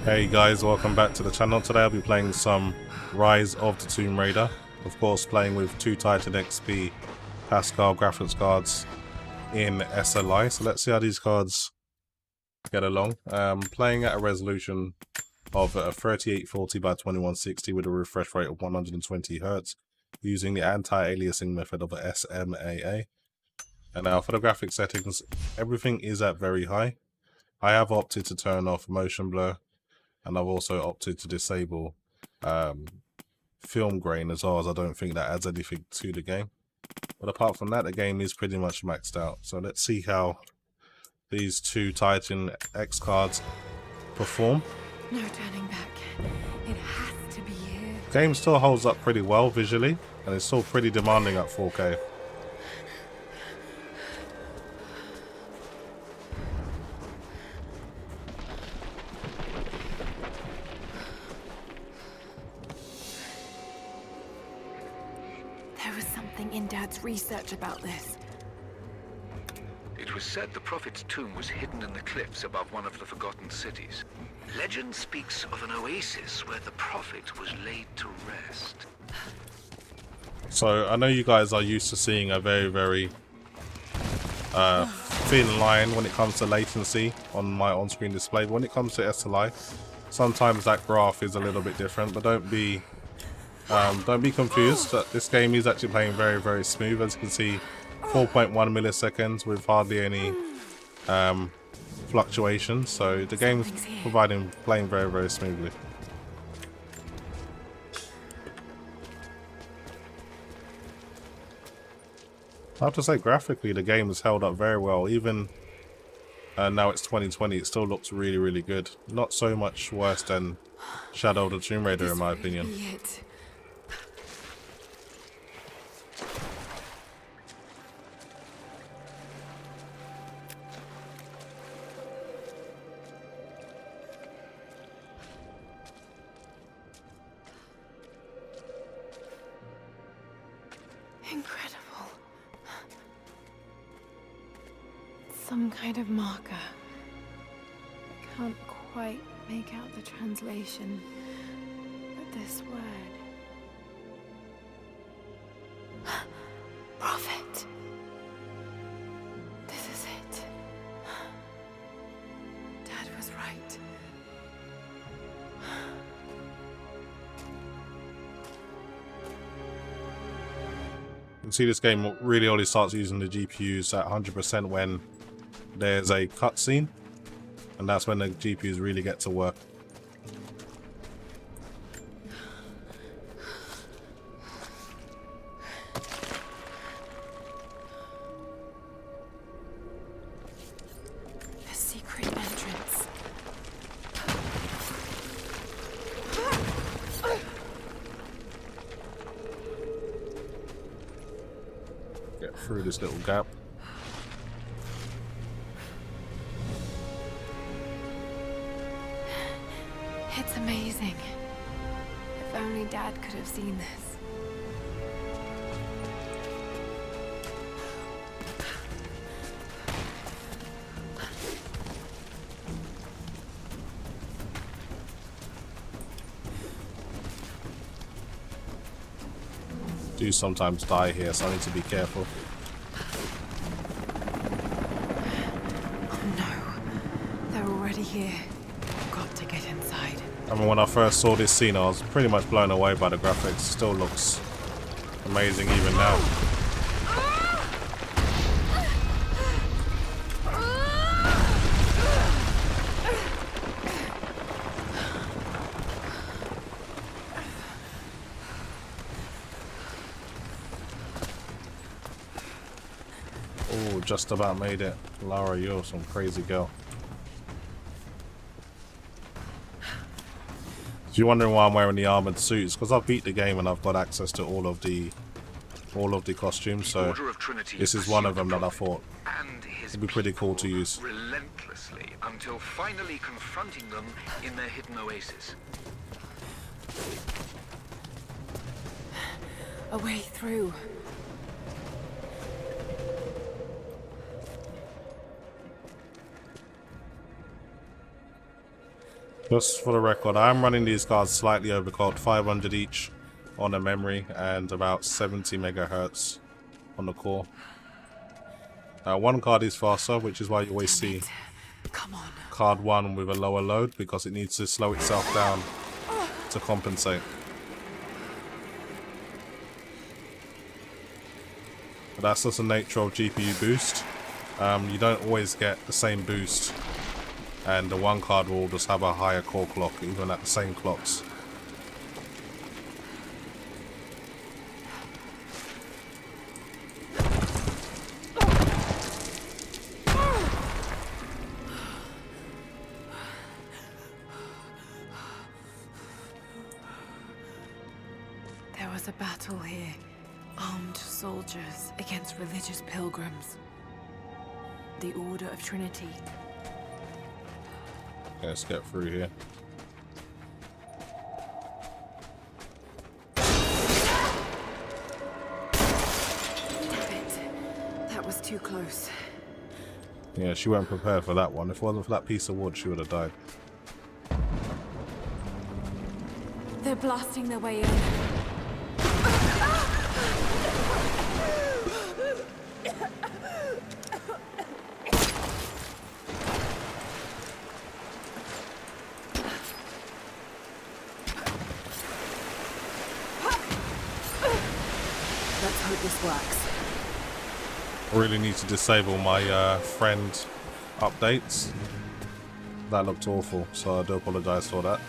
Hey guys, welcome back to the channel. Today I'll be playing some Rise of the Tomb Raider. Of course, playing with two TITAN X Pascal graphics cards in SLI. So let's see how these cards get along. Playing at a resolution of 3840 by 2160 with a refresh rate of 120 Hz using the anti-aliasing method of a SMAA. And now for the graphics settings, everything is at very high. I have opted to turn off motion blur, and I've also opted to disable film grain as well, as I don't think that adds anything to the game. But apart from that, the game is pretty much maxed out. So let's see how these two TITAN X cards perform. No turning back. It has to be here. The game still holds up pretty well visually, and it's still pretty demanding at 4K. There was something in Dad's research about this. It was said the Prophet's tomb was hidden in the cliffs above one of the forgotten cities. Legend speaks of an oasis where the Prophet was laid to rest. So I know you guys are used to seeing a very thin line when it comes to latency on my on-screen display. But when it comes to SLI, sometimes that graph is a little bit different, but don't be confused. This game is actually playing very smooth. As you can see, 4.1 milliseconds with hardly any fluctuations. So the game's playing very smoothly. I have to say, graphically, the game has held up very well. Even now it's 2020, it still looks really good. Not so much worse than Shadow of the Tomb Raider, in my opinion. Incredible. Some kind of marker. I can't quite make out the translation, but this word. Prophet. This is it. Dad was right. You can see this game really only starts using the GPUs at 100% when there's a cutscene, and that's when the GPUs really get to work. The secret entrance. Get through this little gap. It's amazing. If only Dad could have seen this. Do sometimes die here, so I need to be careful. Oh no. They're already here. Got to get inside. I mean, when I first saw this scene, I was pretty much blown away by the graphics. Still looks amazing even now. Oh, just about made it. Lara, you're some crazy girl. If you're wondering why I'm wearing the armored suits, because I've beat the game and I've got access to all of the costumes, so this is one of them that I thought it'd be pretty cool to use. Relentlessly until finally confronting them in their hidden oasis. A way through. Just for the record, I am running these cards slightly overclocked, 500 each on the memory and about 70 megahertz on the core. One card is faster, which is why you always see Come on. card 1 with a lower load, because it needs to slow itself down to compensate. But that's just the nature of GPU boost. You don't always get the same boost, and the one card will just have a higher core clock even at the same clocks. There was a battle here. Armed soldiers against religious pilgrims. The Order of Trinity. Okay, let's get through here. Damn it. That was too close. Yeah, she weren't prepared for that one. If it wasn't for that piece of wood, she would have died. They're blasting their way in. Let's hope this works. I really need to disable my friend updates. That looked awful, so I do apologize for that.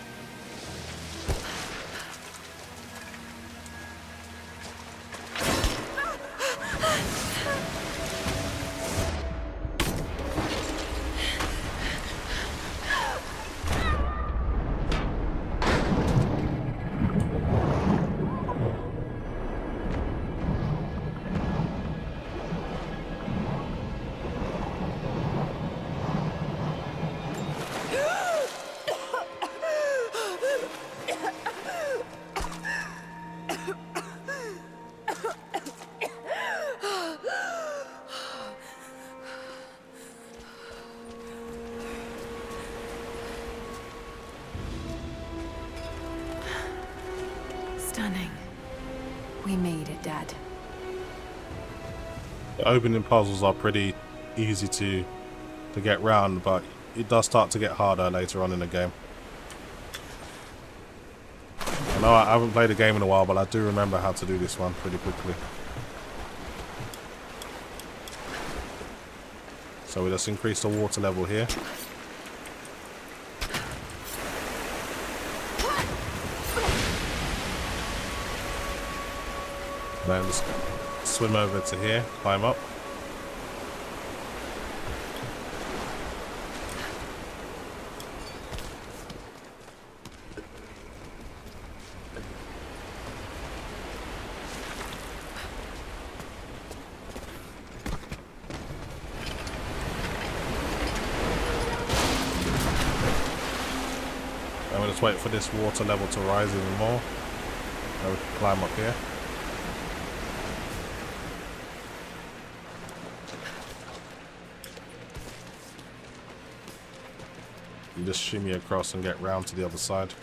Stunning. We made it, Dad. The opening puzzles are pretty easy to get round, but it does start to get harder later on in the game. I know I haven't played the game in a while, but I do remember how to do this one pretty quickly. So we just increase the water level here. Then just swim over to here, climb up. And we'll just wait for this water level to rise even more. Then we can climb up here. You just shimmy across and get round to the other side.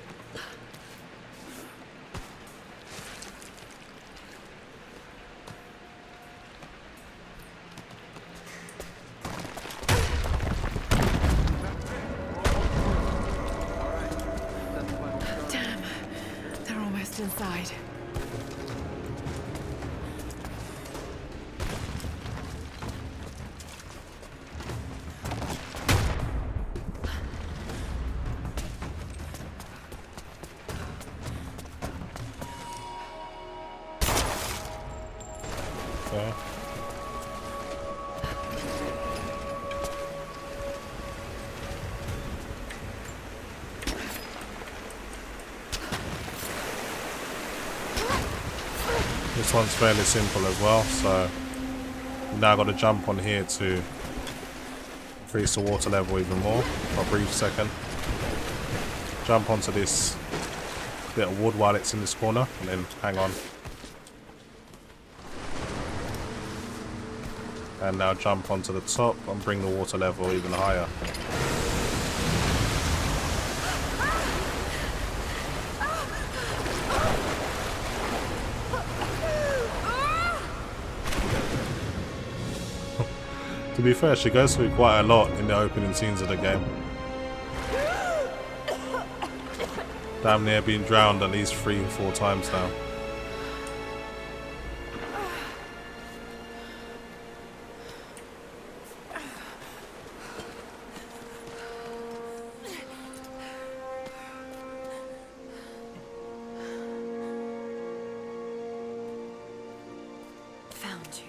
Damn. They're almost inside. Okay. This one's fairly simple as well, so now I've got to jump on here to increase the water level even more for a brief second. Jump onto this bit of wood while it's in this corner, and then hang on. And now jump onto the top and bring the water level even higher. To be fair, she goes through quite a lot in the opening scenes of the game. Damn near being drowned at least 3 or 4 times now. Found you.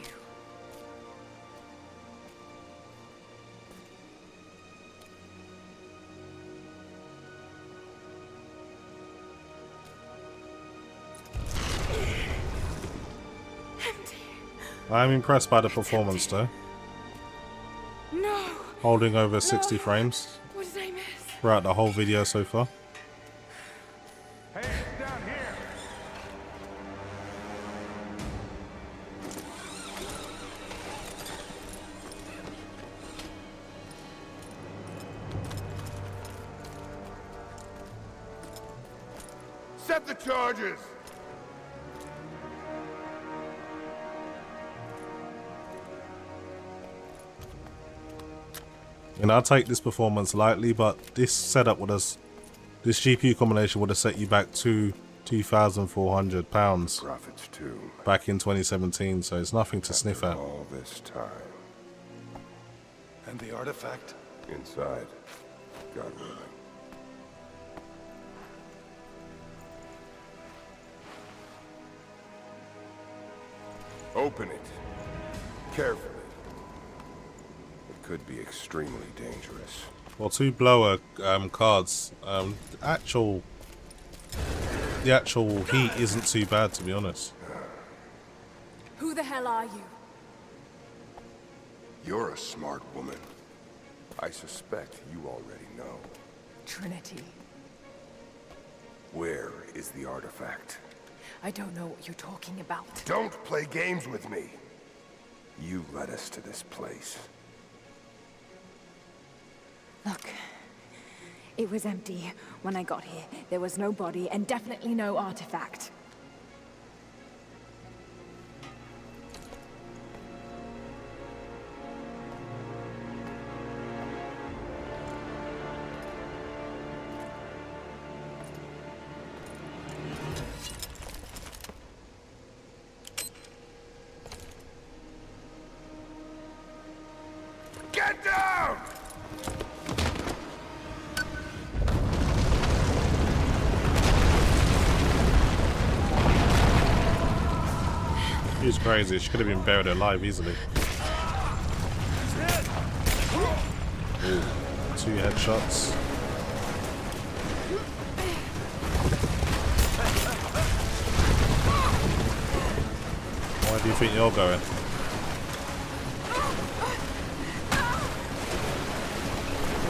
I'm impressed by the performance though. No. Holding over 60 frames What did I miss? throughout the whole video so far. Hey, down here. Set the charges. And I take this performance lightly, but this setup would have, this GPU combination would have set you back to £2,400 Prophet's tomb. back in 2017, so it's nothing to sniff at. All this time. And the artifact? Inside. God willing. Open it. Carefully. It could be extremely dangerous. Well, 2 blower cards. The actual heat isn't too bad, to be honest. Who the hell are you? You're a smart woman. I suspect you already know. Trinity. Where is the artifact? I don't know what you're talking about. Don't play games with me. You led us to this place. Look, it was empty when I got here. There was no body and definitely no artifact. Get down! She's crazy. She could have been buried alive easily. Ooh, 2 headshots. Where do you think you're going?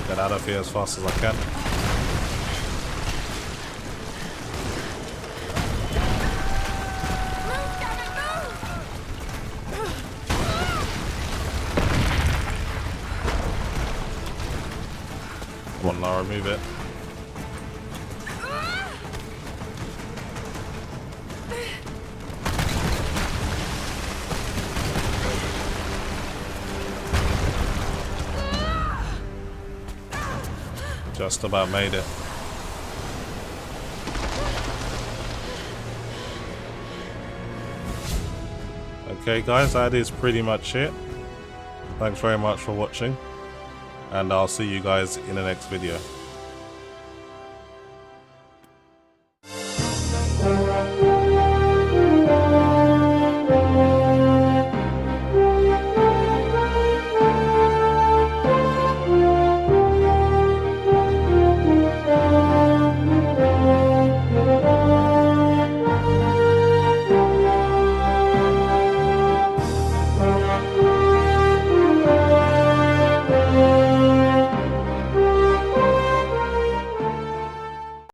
Get out of here as fast as I can. Come on, Lara, move it. Just about made it. Okay guys, that is pretty much it. Thanks very much for watching, and I'll see you guys in the next video.